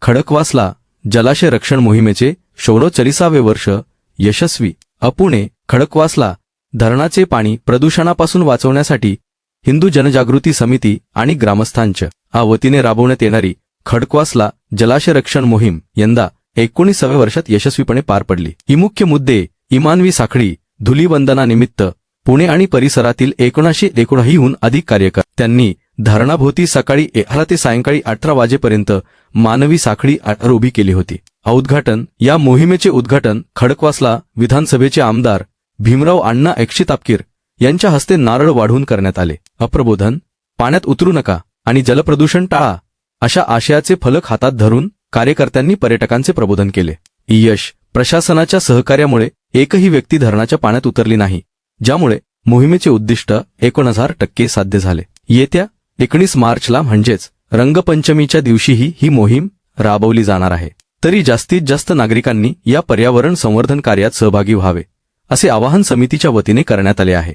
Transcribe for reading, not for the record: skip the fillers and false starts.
खडकवासला जलाशय रक्षण मोहिमेचे 44वे वर्ष यशस्वी. पुणे खडकवासला धरणाचे पाणी प्रदूषणापासून वाचवण्यासाठी हिंदू जनजागृती समिती आणि ग्रामस्थांच्या वतीने राबवण्यात येणारी खडकवासला जलाशय रक्षण मोहीम यंदा 19व्या वर्षात यशस्वीपणे पार पडली. ही मुख्य मुद्दे इमानवी साखळी धुलीवंदनानिमित्त पुणे आणि परिसरातील 1919हून अधिक कार्यकर्त्यांनी धरणाभोवती सकाळी 11 ते सायंकाळी 18 वाजेपर्यंत मानवी साखळी उभी केली होती. या मोहिमेचे उद्घाटन खडकवासला विधानसभेचे आमदार भीमराव अण्णा तापकीर यांच्या हस्ते नारळ वाढवून करण्यात आले. प्रबोधन, पाण्यात उतरू नका आणि जलप्रदूषण टाळा अशा आशयाचे फलक हातात धरून कार्यकर्त्यांनी पर्यटकांचे प्रबोधन केले. यश प्रशासनाच्या सहकार्यामुळे एकही व्यक्ती धरणाच्या पाण्यात उतरली नाही, ज्यामुळे मोहिमेचे उद्दिष्ट 1000% साध्य झाले. येत्या 19 मार्चला म्हणजेच रंगपंचमीच्या दिवशीही ही मोहीम राबवली जाणार आहे. तरी जास्तीत जास्त नागरिकांनी या पर्यावरण संवर्धन कार्यात सहभागी व्हावे असे आवाहन समितीच्या वतीने करण्यात आले आहे.